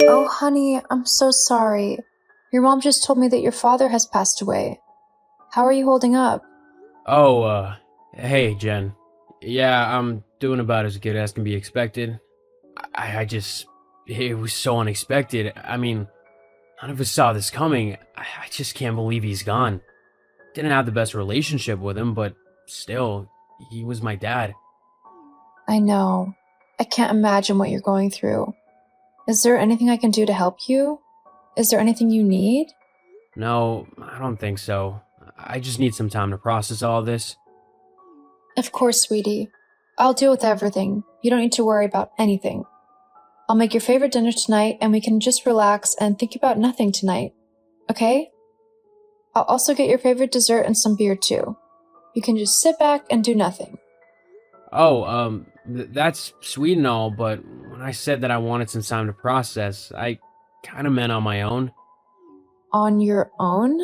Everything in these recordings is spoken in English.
Oh, honey, I'm so sorry. Your mom just told me that your father has passed away. How are you holding up? Oh, hey, Jen. Yeah, I'm doing about as good as can be expected. It was so unexpected. I mean, none of us saw this coming. I just can't believe he's gone. Didn't have the best relationship with him, but still, he was my dad. I know. I can't imagine what you're going through. Is there anything I can do to help you? Is there anything you need? No, I don't think so. I just need some time to process all this. Of course, sweetie. I'll deal with everything. You don't need to worry about anything. I'll make your favorite dinner tonight and we can just relax and think about nothing tonight. Okay? I'll also get your favorite dessert and some beer too. You can just sit back and do nothing. Oh, that's sweet and all, but when I said that I wanted some time to process, I kind of meant on my own. On your own?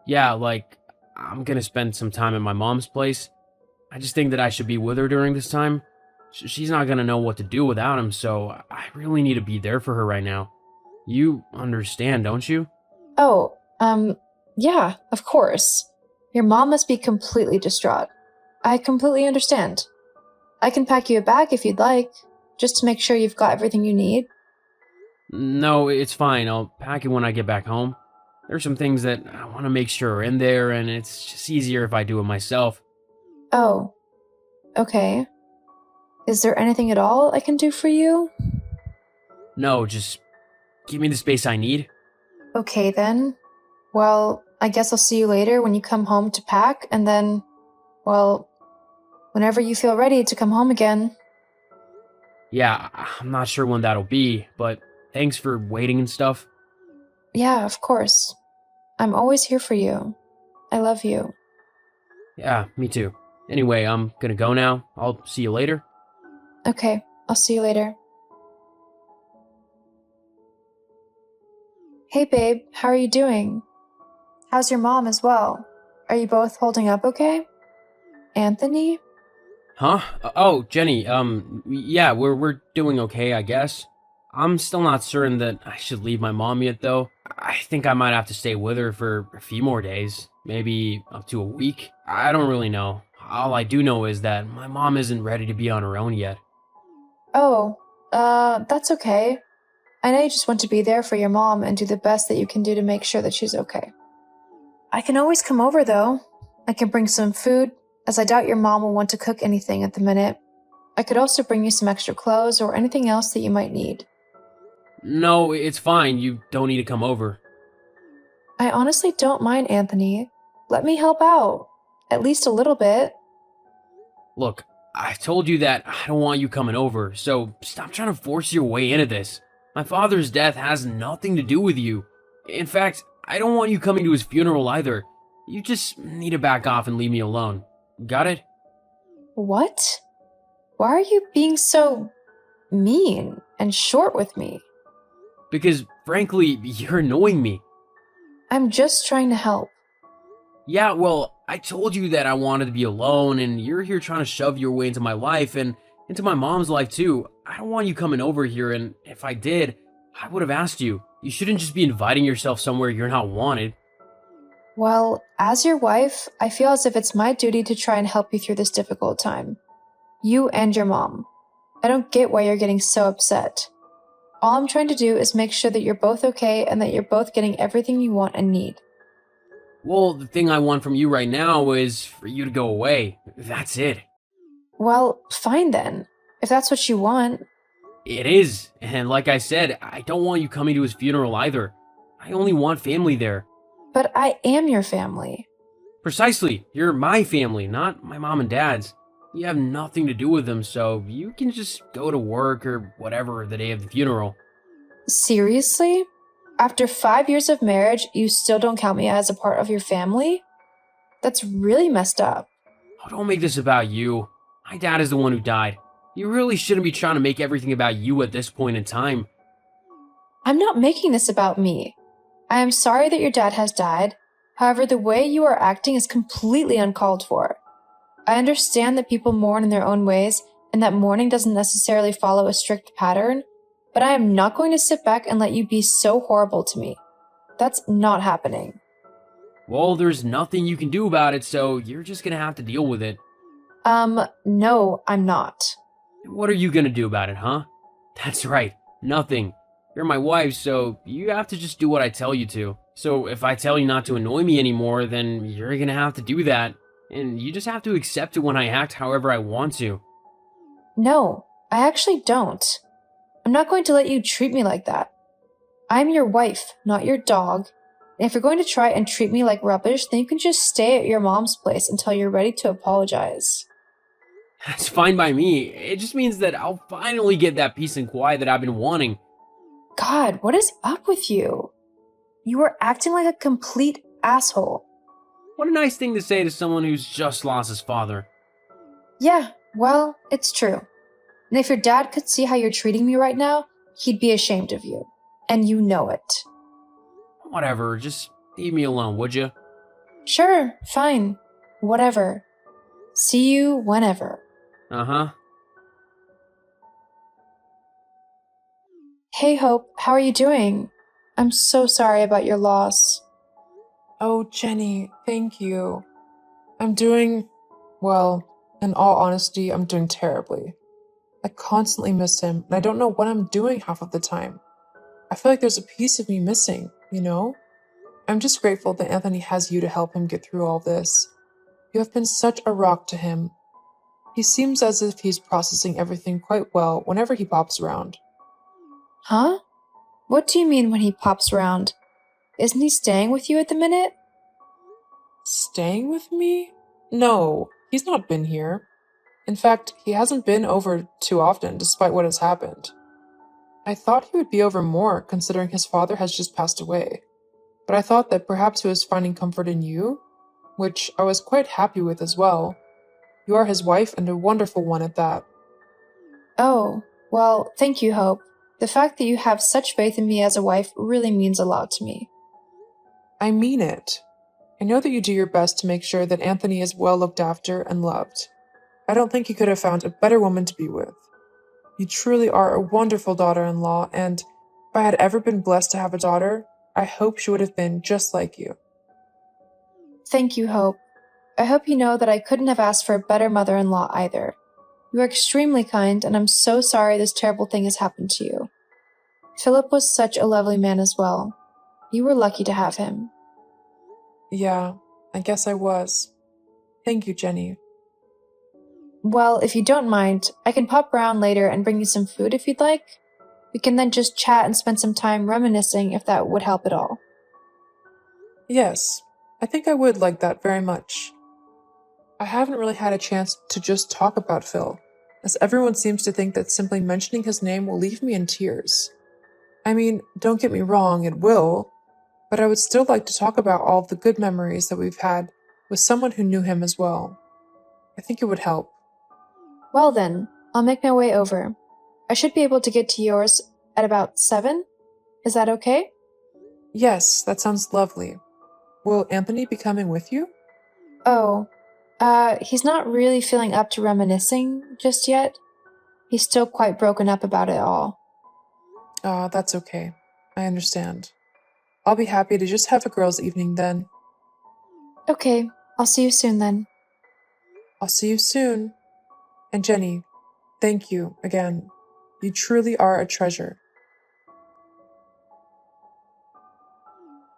Yeah, like, I'm gonna spend some time at my mom's place. I just think that I should be with her during this time. She's not gonna know what to do without him, so I really need to be there for her right now. You understand, don't you? Oh, yeah, of course. Your mom must be completely distraught. I completely understand. I can pack you a bag if you'd like, just to make sure you've got everything you need. No, it's fine. I'll pack it when I get back home. There's some things that I want to make sure are in there, and it's just easier if I do it myself. Oh, okay. Is there anything at all I can do for you? No, just give me the space I need. Okay then. Well, I guess I'll see you later when you come home to pack, and then, well, whenever you feel ready to come home again. Yeah, I'm not sure when that'll be, but thanks for waiting and stuff. Yeah, of course. I'm always here for you. I love you. Yeah, me too. Anyway, I'm gonna go now. I'll see you later. Okay, I'll see you later. Hey babe, how are you doing? How's your mom as well? Are you both holding up okay? Anthony? Huh? Oh, Jenny, yeah, we're doing okay, I guess. I'm still not certain that I should leave my mom yet, though. I think I might have to stay with her for a few more days, maybe up to a week. I don't really know. All I do know is that my mom isn't ready to be on her own yet. Oh, that's okay. I know you just want to be there for your mom and do the best that you can do to make sure that she's okay. I can always come over though. I can bring some food, as I doubt your mom will want to cook anything at the minute. I could also bring you some extra clothes or anything else that you might need. No, it's fine. You don't need to come over. I honestly don't mind, Anthony. Let me help out. At least a little bit. Look, I told you that I don't want you coming over, so stop trying to force your way into this. My father's death has nothing to do with you. In fact, I don't want you coming to his funeral either. You just need to back off and leave me alone. Got it? What? Why are you being so mean and short with me? Because, frankly, you're annoying me. I'm just trying to help. Yeah, well, I told you that I wanted to be alone, and you're here trying to shove your way into my life and into my mom's life too. I don't want you coming over here, and if I did, I would have asked you. You shouldn't just be inviting yourself somewhere you're not wanted. Well, as your wife, I feel as if it's my duty to try and help you through this difficult time. You and your mom. I don't get why you're getting so upset. All I'm trying to do is make sure that you're both okay and that you're both getting everything you want and need. Well, the thing I want from you right now is for you to go away. That's it. Well, fine then. If that's what you want. It is, and like I said, I don't want you coming to his funeral either. I only want family there. But I am your family. Precisely, you're my family, not my mom and dad's. You have nothing to do with them, so you can just go to work or whatever the day of the funeral. Seriously? After 5 years of marriage, you still don't count me as a part of your family? That's really messed up. Oh, don't make this about you. My dad is the one who died. You really shouldn't be trying to make everything about you at this point in time. I'm not making this about me. I am sorry that your dad has died. However, the way you are acting is completely uncalled for. I understand that people mourn in their own ways and that mourning doesn't necessarily follow a strict pattern, but I am not going to sit back and let you be so horrible to me. That's not happening. Well, there's nothing you can do about it, so you're just gonna have to deal with it. No, I'm not. What are you gonna do about it, huh? That's right, nothing. You're my wife, so you have to just do what I tell you to. So if I tell you not to annoy me anymore, then you're gonna have to do that. And you just have to accept it when I act however I want to. No, I actually don't. I'm not going to let you treat me like that. I'm your wife, not your dog. And if you're going to try and treat me like rubbish, then you can just stay at your mom's place until you're ready to apologize. That's fine by me. It just means that I'll finally get that peace and quiet that I've been wanting. God, what is up with you? You are acting like a complete asshole. What a nice thing to say to someone who's just lost his father. Yeah, well, it's true. And if your dad could see how you're treating me right now, he'd be ashamed of you. And you know it. Whatever, just leave me alone, would you? Sure, fine. Whatever. See you whenever. Uh-huh. Hey, Hope, how are you doing? I'm so sorry about your loss. Oh, Jenny, thank you. I'm doing, well, in all honesty, I'm doing terribly. I constantly miss him, and I don't know what I'm doing half of the time. I feel like there's a piece of me missing, you know? I'm just grateful that Anthony has you to help him get through all this. You have been such a rock to him. He seems as if he's processing everything quite well whenever he pops around. Huh? What do you mean when he pops around? Isn't he staying with you at the minute? Staying with me? No, he's not been here. In fact, he hasn't been over too often, despite what has happened. I thought he would be over more, considering his father has just passed away. But I thought that perhaps he was finding comfort in you, which I was quite happy with as well. You are his wife, and a wonderful one at that. Oh, well, thank you, Hope. The fact that you have such faith in me as a wife really means a lot to me. I mean it. I know that you do your best to make sure that Anthony is well looked after and loved. I don't think you could have found a better woman to be with. You truly are a wonderful daughter-in-law, and if I had ever been blessed to have a daughter, I hope she would have been just like you. Thank you, Hope. I hope you know that I couldn't have asked for a better mother-in-law either. You are extremely kind, and I'm so sorry this terrible thing has happened to you. Philip was such a lovely man as well. You were lucky to have him. Yeah, I guess I was. Thank you, Jenny. Well, if you don't mind, I can pop around later and bring you some food if you'd like. We can then just chat and spend some time reminiscing if that would help at all. Yes, I think I would like that very much. I haven't really had a chance to just talk about Phil, as everyone seems to think that simply mentioning his name will leave me in tears. I mean, don't get me wrong, it will, but I would still like to talk about all of the good memories that we've had with someone who knew him as well. I think it would help. Well then, I'll make my way over. I should be able to get to yours at about 7? Is that okay? Yes, that sounds lovely. Will Anthony be coming with you? Oh, he's not really feeling up to reminiscing just yet. He's still quite broken up about it all. That's okay. I understand. I'll be happy to just have a girls' evening then. Okay, I'll see you soon then. I'll see you soon. And Jenny, thank you again. You truly are a treasure.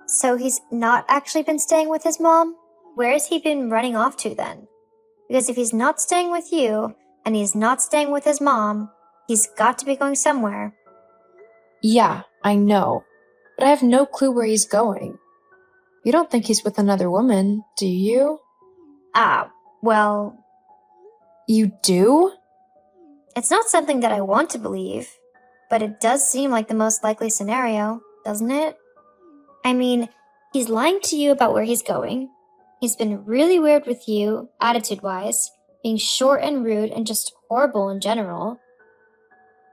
So he's not actually been staying with his mom? Where has he been running off to then? Because if he's not staying with you, and he's not staying with his mom, he's got to be going somewhere. Yeah, I know. But I have no clue where he's going. You don't think he's with another woman, do you? Well, You do? it's not something that I want to believe, but it does seem like the most likely scenario, doesn't it? I mean, he's lying to you about where he's going. He's been really weird with you, attitude-wise, being short and rude and just horrible in general.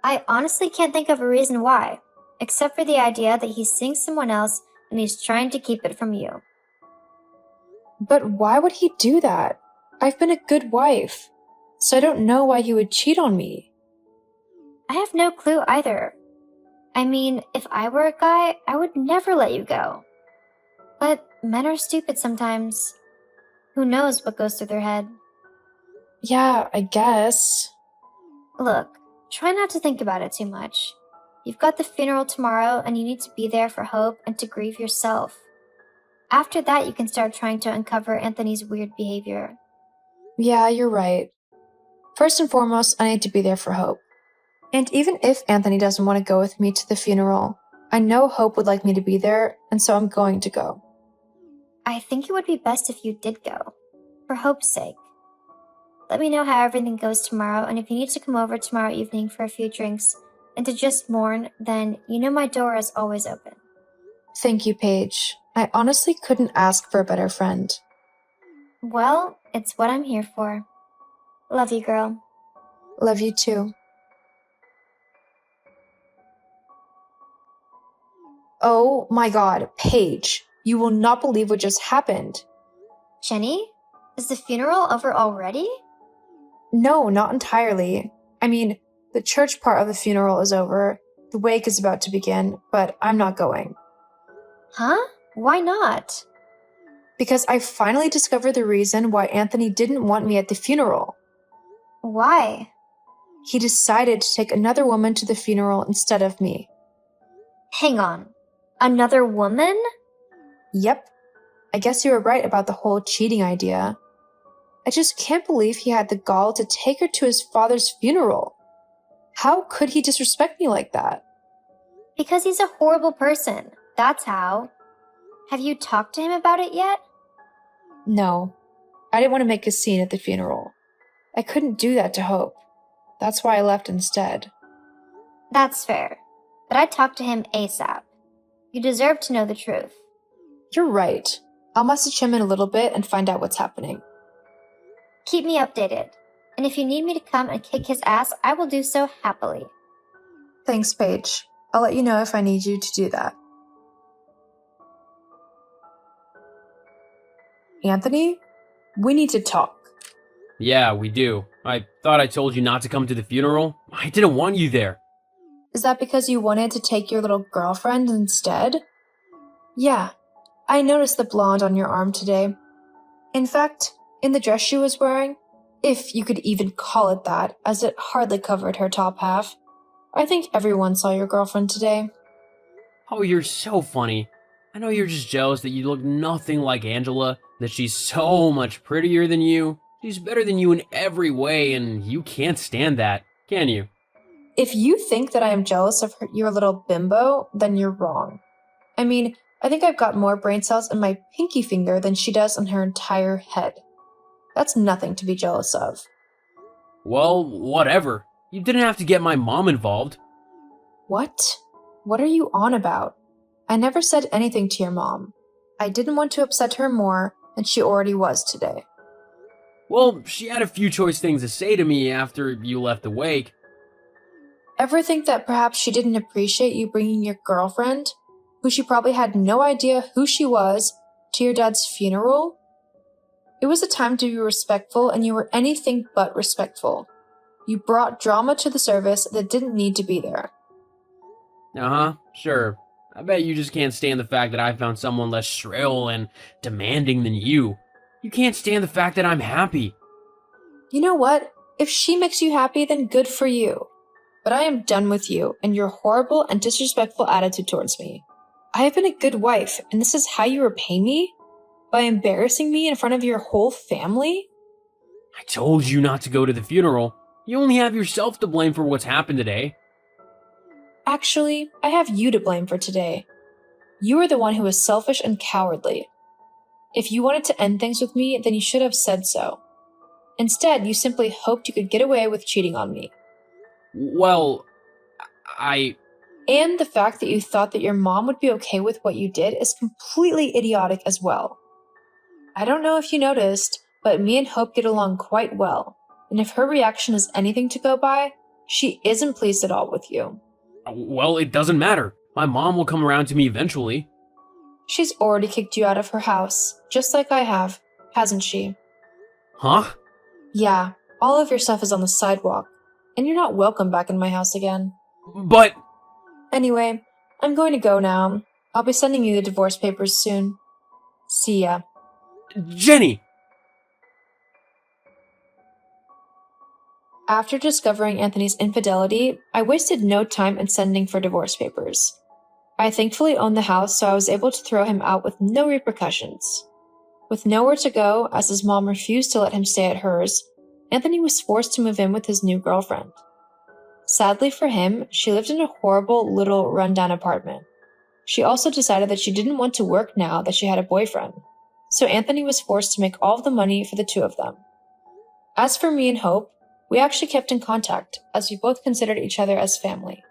I honestly can't think of a reason why, except for the idea that he's seeing someone else and he's trying to keep it from you. But why would he do that? I've been a good wife, so I don't know why he would cheat on me. I have no clue either. I mean, if I were a guy, I would never let you go. But men are stupid sometimes. Who knows what goes through their head? Yeah, I guess. Look, try not to think about it too much. You've got the funeral tomorrow, and you need to be there for Hope and to grieve yourself. After that, you can start trying to uncover Anthony's weird behavior. Yeah, you're right. First and foremost, I need to be there for Hope. And even if Anthony doesn't want to go with me to the funeral, I know Hope would like me to be there, and so I'm going to go. I think it would be best if you did go, for Hope's sake. Let me know how everything goes tomorrow, and if you need to come over tomorrow evening for a few drinks and to just mourn, then you know my door is always open. Thank you, Paige. I honestly couldn't ask for a better friend. Well, it's what I'm here for. Love you, girl. Love you too. Oh my god, Paige. You will not believe what just happened. Jenny, is the funeral over already? No, not entirely. I mean, the church part of the funeral is over. The wake is about to begin, but I'm not going. Huh? Why not? Because I finally discovered the reason why Anthony didn't want me at the funeral. Why? He decided to take another woman to the funeral instead of me. Hang on. Another woman? Yep. I guess you were right about the whole cheating idea. I just can't believe he had the gall to take her to his father's funeral. How could he disrespect me like that? Because he's a horrible person. That's how. Have you talked to him about it yet? No. I didn't want to make a scene at the funeral. I couldn't do that to Hope. That's why I left instead. That's fair. But I'd talk to him ASAP. You deserve to know the truth. You're right. I'll message him in a little bit and find out what's happening. Keep me updated. And if you need me to come and kick his ass, I will do so happily. Thanks, Paige. I'll let you know if I need you to do that. Anthony, we need to talk. Yeah, we do. I thought I told you not to come to the funeral. I didn't want you there. Is that because you wanted to take your little girlfriend instead? Yeah, I noticed the blonde on your arm today. In fact, in the dress she was wearing, if you could even call it that, as it hardly covered her top half. I think everyone saw your girlfriend today. Oh, you're so funny. I know you're just jealous that you look nothing like Angela, that she's so much prettier than you. She's better than you in every way, and you can't stand that, can you? If you think that I am jealous of your little bimbo, then you're wrong. I mean, I think I've got more brain cells in my pinky finger than she does on her entire head. That's nothing to be jealous of. Well, whatever. You didn't have to get my mom involved. What? What are you on about? I never said anything to your mom. I didn't want to upset her more than she already was today. Well, she had a few choice things to say to me after you left the wake. Ever think that perhaps she didn't appreciate you bringing your girlfriend, who she probably had no idea who she was, to your dad's funeral? It was a time to be respectful, and you were anything but respectful. You brought drama to the service that didn't need to be there. Uh-huh, sure. I bet you just can't stand the fact that I found someone less shrill and demanding than you. You can't stand the fact that I'm happy. You know what? If she makes you happy, then good for you. But I am done with you and your horrible and disrespectful attitude towards me. I have been a good wife, and this is how you repay me? By embarrassing me in front of your whole family? I told you not to go to the funeral. You only have yourself to blame for what's happened today. Actually, I have you to blame for today. You are the one who was selfish and cowardly. If you wanted to end things with me, then you should have said so. Instead, you simply hoped you could get away with cheating on me. Well, And the fact that you thought that your mom would be okay with what you did is completely idiotic as well. I don't know if you noticed, but me and Hope get along quite well, and if her reaction is anything to go by, she isn't pleased at all with you. Well, it doesn't matter. My mom will come around to me eventually. She's already kicked you out of her house, just like I have, hasn't she? Huh? Yeah, all of your stuff is on the sidewalk, and you're not welcome back in my house again. But... Anyway, I'm going to go now. I'll be sending you the divorce papers soon. See ya. Jenny! After discovering Anthony's infidelity, I wasted no time in sending for divorce papers. I thankfully owned the house, so I was able to throw him out with no repercussions. With nowhere to go, as his mom refused to let him stay at hers, Anthony was forced to move in with his new girlfriend. Sadly for him, she lived in a horrible little rundown apartment. She also decided that she didn't want to work now that she had a boyfriend, so Anthony was forced to make all of the money for the two of them. As for me and Hope, we actually kept in contact, as we both considered each other as family.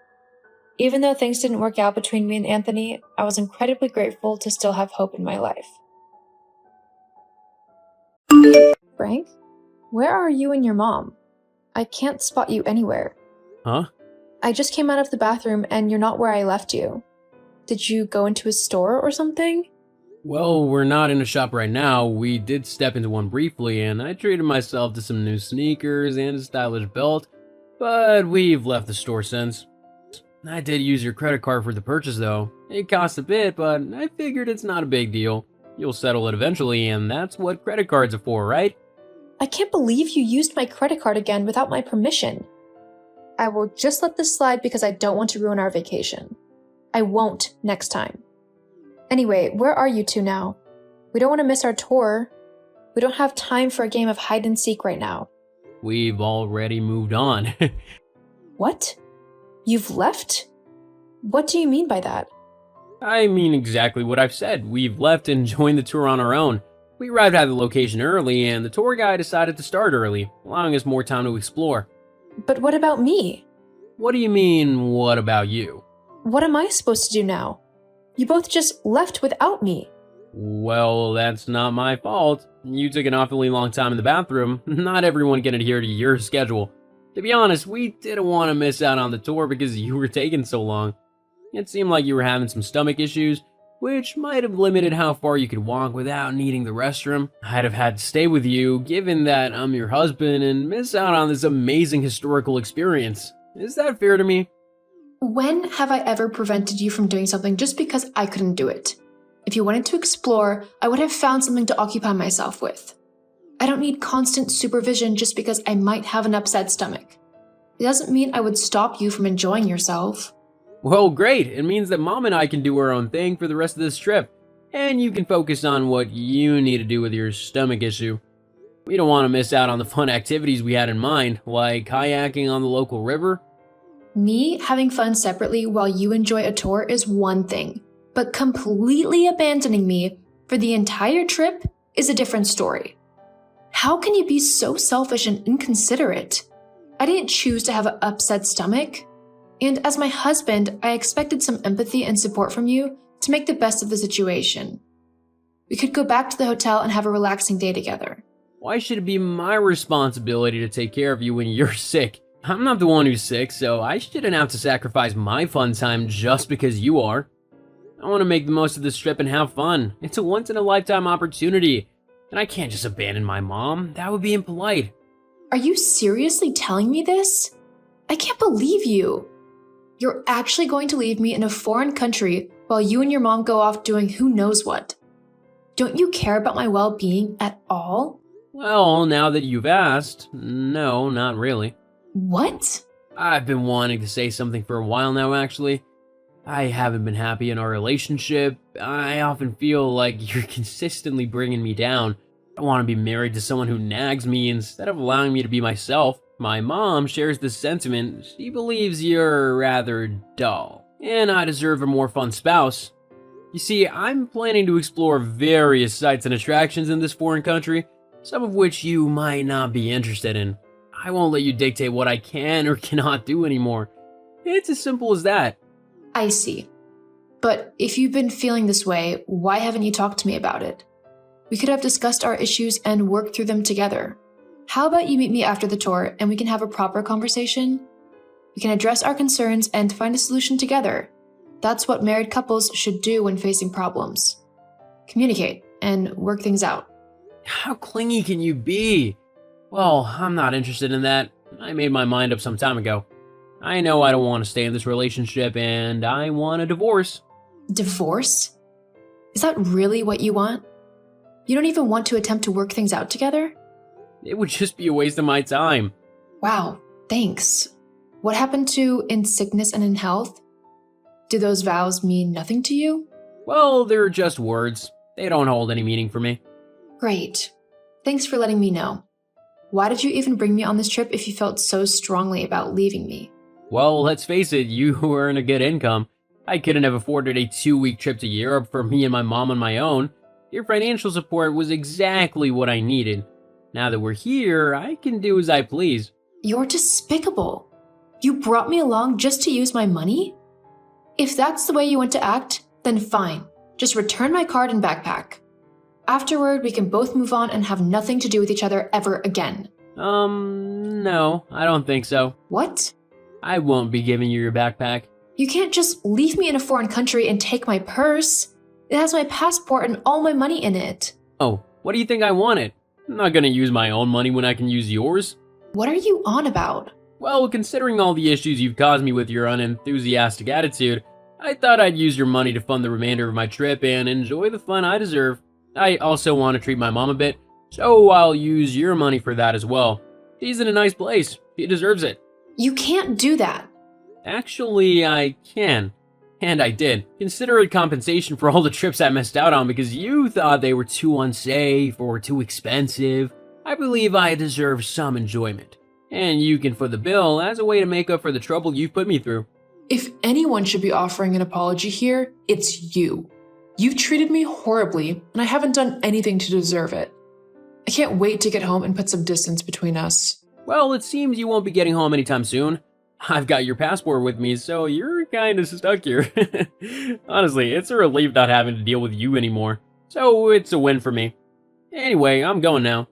Even though things didn't work out between me and Anthony, I was incredibly grateful to still have Hope in my life. Frank, where are you and your mom? I can't spot you anywhere. Huh? I just came out of the bathroom and you're not where I left you. Did you go into a store or something? Well, we're not in a shop right now. We did step into one briefly, and I treated myself to some new sneakers and a stylish belt, but we've left the store since. I did use your credit card for the purchase, though. It cost a bit, but I figured it's not a big deal. You'll settle it eventually, and that's what credit cards are for, right? I can't believe you used my credit card again without my permission. I will just let this slide because I don't want to ruin our vacation. I won't next time. Anyway, where are you two now? We don't want to miss our tour. We don't have time for a game of hide and seek right now. We've already moved on. What? You've left? What do you mean by that? I mean exactly what I've said. We've left and joined the tour on our own. We arrived at the location early, and the tour guide decided to start early, allowing us more time to explore. But what about me? What do you mean, what about you? What am I supposed to do now? You both just left without me. Well, that's not my fault. You took an awfully long time in the bathroom. Not everyone can adhere to your schedule. To be honest, we didn't want to miss out on the tour because you were taking so long. It seemed like you were having some stomach issues, which might have limited how far you could walk without needing the restroom. I'd have had to stay with you, given that I'm your husband, and miss out on this amazing historical experience. Is that fair to me? When have I ever prevented you from doing something just because I couldn't do it? If you wanted to explore, I would have found something to occupy myself with. I don't need constant supervision just because I might have an upset stomach. It doesn't mean I would stop you from enjoying yourself. Well, great. It means that Mom and I can do our own thing for the rest of this trip, and you can focus on what you need to do with your stomach issue. We don't want to miss out on the fun activities we had in mind, like kayaking on the local river. Me having fun separately while you enjoy a tour is one thing, but completely abandoning me for the entire trip is a different story. How can you be so selfish and inconsiderate? I didn't choose to have an upset stomach. And as my husband, I expected some empathy and support from you to make the best of the situation. We could go back to the hotel and have a relaxing day together. Why should it be my responsibility to take care of you when you're sick? I'm not the one who's sick, so I shouldn't have to sacrifice my fun time just because you are. I want to make the most of this trip and have fun. It's a once-in-a-lifetime opportunity, and I can't just abandon my mom. That would be impolite. Are you seriously telling me this? I can't believe you. You're actually going to leave me in a foreign country while you and your mom go off doing who knows what. Don't you care about my well-being at all? Well, now that you've asked, no, not really. What? I've been wanting to say something for a while now, actually. I haven't been happy in our relationship. I often feel like you're consistently bringing me down. I want to be married to someone who nags me instead of allowing me to be myself. My mom shares this sentiment. She believes you're rather dull, and I deserve a more fun spouse. You see, I'm planning to explore various sites and attractions in this foreign country, some of which you might not be interested in. I won't let you dictate what I can or cannot do anymore. It's as simple as that. I see. But if you've been feeling this way, why haven't you talked to me about it? We could have discussed our issues and worked through them together. How about you meet me after the tour and we can have a proper conversation? We can address our concerns and find a solution together. That's what married couples should do when facing problems. Communicate and work things out. How clingy can you be? Well, I'm not interested in that. I made my mind up some time ago. I know I don't want to stay in this relationship and I want a divorce. Divorce? Is that really what you want? You don't even want to attempt to work things out together? It would just be a waste of my time. Wow, thanks. What happened to in sickness and in health? Do those vows mean nothing to you? Well, they're just words. They don't hold any meaning for me. Great. Thanks for letting me know. Why did you even bring me on this trip if you felt so strongly about leaving me? Well, let's face it, you earn a good income. I couldn't have afforded a 2-week trip to Europe for me and my mom on my own. Your financial support was exactly what I needed. Now that we're here, I can do as I please. You're despicable. You brought me along just to use my money? If that's the way you want to act, then fine. Just return my card and backpack. Afterward, we can both move on and have nothing to do with each other ever again. No, I don't think so. What? I won't be giving you your backpack. You can't just leave me in a foreign country and take my purse. It has my passport and all my money in it. Oh, what do you think I wanted? I'm not gonna use my own money when I can use yours. What are you on about? Well, considering all the issues you've caused me with your unenthusiastic attitude, I thought I'd use your money to fund the remainder of my trip and enjoy the fun I deserve. I also want to treat my mom a bit, so I'll use your money for that as well. She's in a nice place. She deserves it. You can't do that. Actually, I can. And I did. Consider it compensation for all the trips I missed out on because you thought they were too unsafe or too expensive. I believe I deserve some enjoyment. And you can foot the bill as a way to make up for the trouble you've put me through. If anyone should be offering an apology here, it's you. You've treated me horribly, and I haven't done anything to deserve it. I can't wait to get home and put some distance between us. Well, it seems you won't be getting home anytime soon. I've got your passport with me, so you're kinda stuck here. Honestly, it's a relief not having to deal with you anymore. So it's a win for me. Anyway, I'm going now.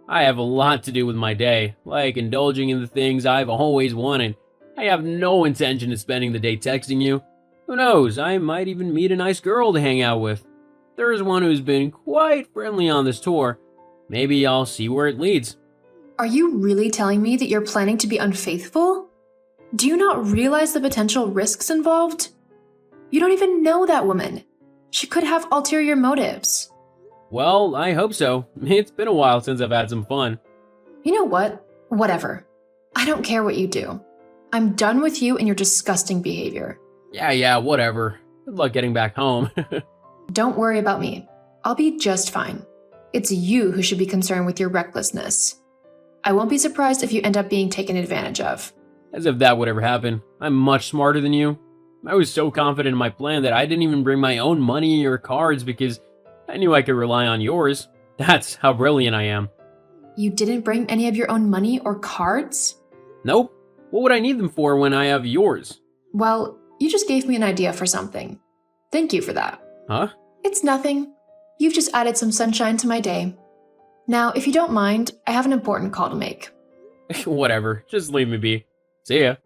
I have a lot to do with my day, like indulging in the things I've always wanted. I have no intention of spending the day texting you. Who knows, I might even meet a nice girl to hang out with. There's one who's been quite friendly on this tour. Maybe I'll see where it leads. Are you really telling me that you're planning to be unfaithful? Do you not realize the potential risks involved? You don't even know that woman. She could have ulterior motives. Well, I hope so. It's been a while since I've had some fun. You know what? Whatever. I don't care what you do. I'm done with you and your disgusting behavior. Yeah, whatever. Good luck getting back home. Don't worry about me. I'll be just fine. It's you who should be concerned with your recklessness. I won't be surprised if you end up being taken advantage of. As if that would ever happen. I'm much smarter than you. I was so confident in my plan that I didn't even bring my own money or cards because I knew I could rely on yours. That's how brilliant I am. You didn't bring any of your own money or cards? Nope. What would I need them for when I have yours? Well, you just gave me an idea for something. Thank you for that. Huh? It's nothing. You've just added some sunshine to my day. Now, if you don't mind, I have an important call to make. Whatever. Just leave me be. See ya.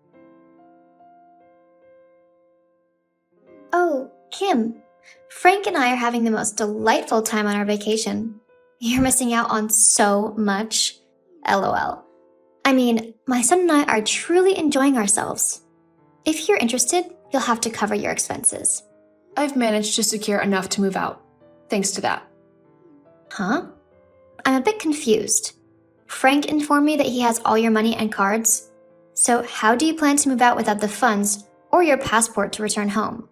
Oh, Kim. Frank and I are having the most delightful time on our vacation. You're missing out on so much. LOL. I mean, my son and I are truly enjoying ourselves. If you're interested, you'll have to cover your expenses. I've managed to secure enough to move out. Thanks to that. Huh? I'm a bit confused. Frank informed me that he has all your money and cards. So how do you plan to move out without the funds or your passport to return home?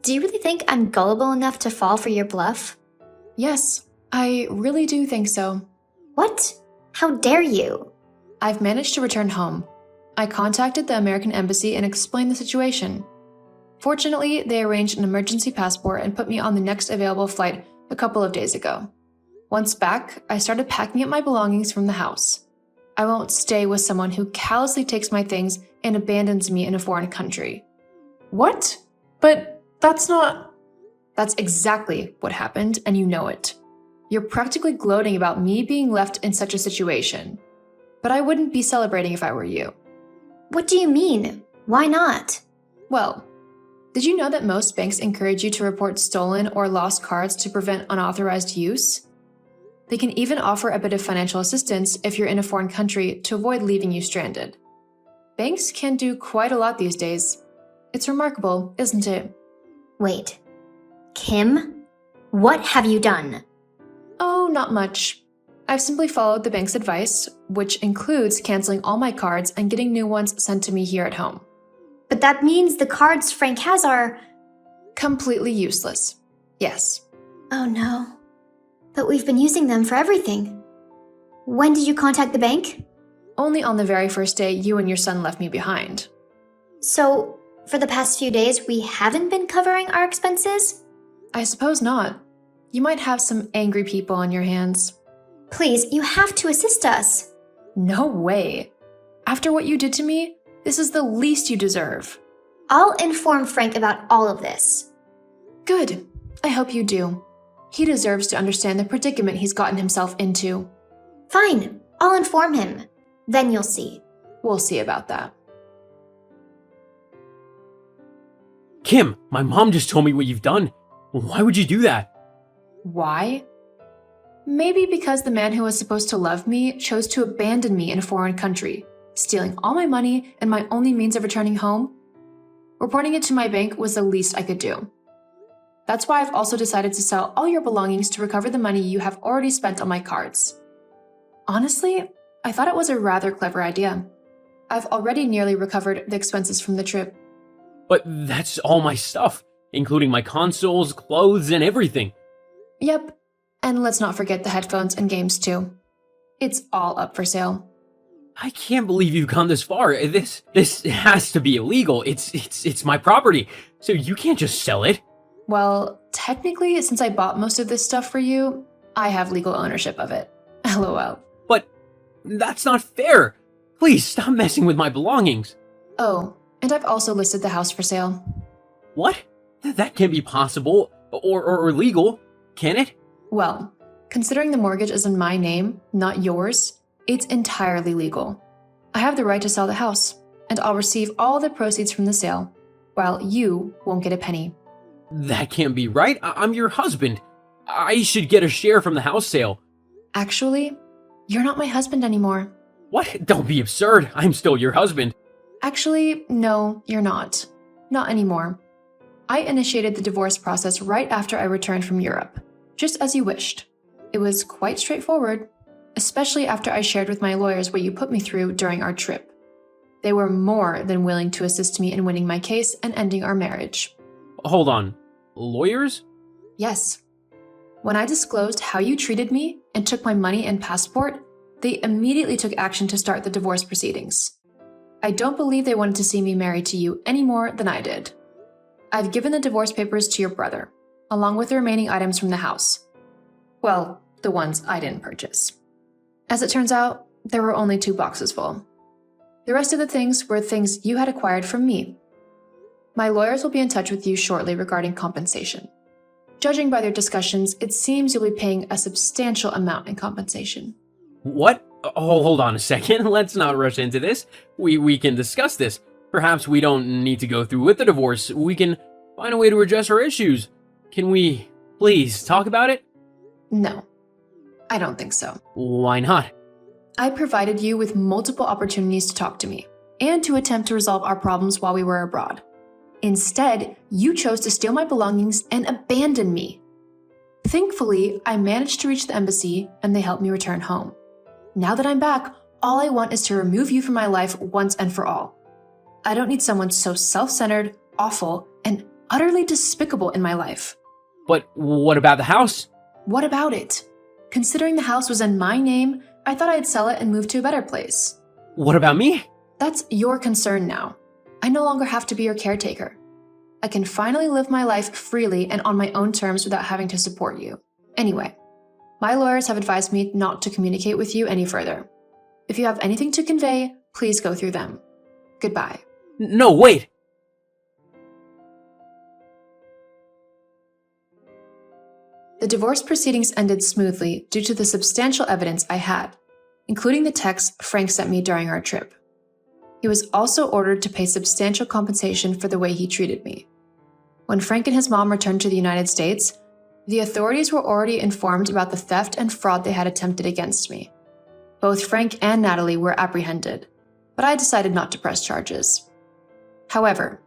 Do you really think I'm gullible enough to fall for your bluff? Yes, I really do think so. What? How dare you? I've managed to return home. I contacted the American Embassy and explained the situation. Fortunately, they arranged an emergency passport and put me on the next available flight a couple of days ago. Once back, I started packing up my belongings from the house. I won't stay with someone who callously takes my things and abandons me in a foreign country. What? But that's not... That's exactly what happened, and you know it. You're practically gloating about me being left in such a situation. But I wouldn't be celebrating if I were you. What do you mean? Why not? Well, did you know that most banks encourage you to report stolen or lost cards to prevent unauthorized use? They can even offer a bit of financial assistance if you're in a foreign country to avoid leaving you stranded. Banks can do quite a lot these days. It's remarkable, isn't it? Wait. Kim? What have you done? Oh, not much. I've simply followed the bank's advice, which includes canceling all my cards and getting new ones sent to me here at home. But that means the cards Frank has are... Completely useless. Yes. Oh no. But we've been using them for everything. When did you contact the bank? Only on the very first day you and your son left me behind. So, for the past few days, we haven't been covering our expenses? I suppose not. You might have some angry people on your hands. Please, you have to assist us. No way. After what you did to me, this is the least you deserve. I'll inform Frank about all of this. Good. I hope you do. He deserves to understand the predicament he's gotten himself into. Fine, I'll inform him. Then you'll see. We'll see about that. Kim, my mom just told me what you've done. Why would you do that? Why? Maybe because the man who was supposed to love me chose to abandon me in a foreign country, stealing all my money and my only means of returning home. Reporting it to my bank was the least I could do. That's why I've also decided to sell all your belongings to recover the money you have already spent on my cards. Honestly, I thought it was a rather clever idea. I've already nearly recovered the expenses from the trip. But that's all my stuff, including my consoles, clothes, and everything. Yep, and let's not forget the headphones and games too. It's all up for sale. I can't believe you've gone this far. This has to be illegal. It's my property, so you can't just sell it. Well, technically, since I bought most of this stuff for you, I have legal ownership of it. LOL. But that's not fair. Please stop messing with my belongings. Oh, and I've also listed the house for sale. What? That can't be possible or legal, can it? Well, considering the mortgage is in my name, not yours, it's entirely legal. I have the right to sell the house, and I'll receive all the proceeds from the sale, while you won't get a penny. That can't be right. I'm your husband. I should get a share from the house sale. Actually, you're not my husband anymore. What? Don't be absurd. I'm still your husband. Actually, no, you're not. Not anymore. I initiated the divorce process right after I returned from Europe, just as you wished. It was quite straightforward, especially after I shared with my lawyers what you put me through during our trip. They were more than willing to assist me in winning my case and ending our marriage. Hold on. Lawyers? Yes. When I disclosed how you treated me and took my money and passport, they immediately took action to start the divorce proceedings. I don't believe they wanted to see me married to you any more than I did. I've given the divorce papers to your brother, along with the remaining items from the house. Well, the ones I didn't purchase. As it turns out, there were only 2 boxes full. The rest of the things were things you had acquired from me. My lawyers will be in touch with you shortly regarding compensation. Judging by their discussions, it seems you'll be paying a substantial amount in compensation. What? Oh, hold on a second. Let's not rush into this. We can discuss this. Perhaps we don't need to go through with the divorce. We can find a way to address our issues. Can we please talk about it? No, I don't think so. Why not? I provided you with multiple opportunities to talk to me and to attempt to resolve our problems while we were abroad. Instead, you chose to steal my belongings and abandon me. Thankfully, I managed to reach the embassy and they helped me return home. Now that I'm back, all I want is to remove you from my life once and for all. I don't need someone so self-centered, awful, and utterly despicable in my life. But what about the house? What about it? Considering the house was in my name, I thought I'd sell it and move to a better place. What about me? That's your concern now. I no longer have to be your caretaker. I can finally live my life freely and on my own terms without having to support you. Anyway, my lawyers have advised me not to communicate with you any further. If you have anything to convey, please go through them. Goodbye. No, wait! The divorce proceedings ended smoothly due to the substantial evidence I had, including the texts Frank sent me during our trip. He was also ordered to pay substantial compensation for the way he treated me. When Frank and his mom returned to the United States, the authorities were already informed about the theft and fraud they had attempted against me. Both Frank and Natalie were apprehended. but I decided not to press charges. However,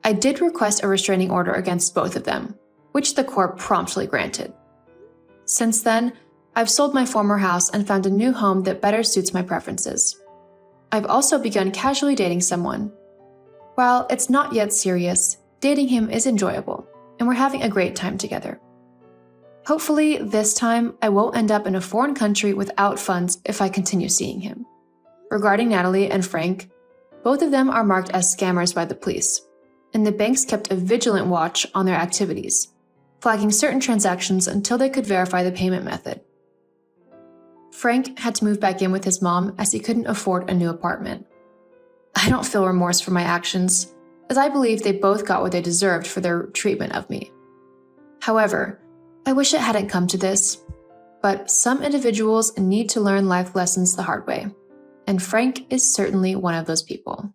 I did request a restraining order against both of them, which the court promptly granted. Since then, I've sold my former house and found a new home that better suits my preferences. I've also begun casually dating someone. While it's not yet serious, dating him is enjoyable, and we're having a great time together. Hopefully, this time I won't end up in a foreign country without funds if I continue seeing him. Regarding Natalie and Frank, both of them are marked as scammers by the police, and the banks kept a vigilant watch on their activities, flagging certain transactions until they could verify the payment method. Frank had to move back in with his mom as he couldn't afford a new apartment. I don't feel remorse for my actions, as I believe they both got what they deserved for their treatment of me. However, I wish it hadn't come to this, but some individuals need to learn life lessons the hard way, and Frank is certainly one of those people.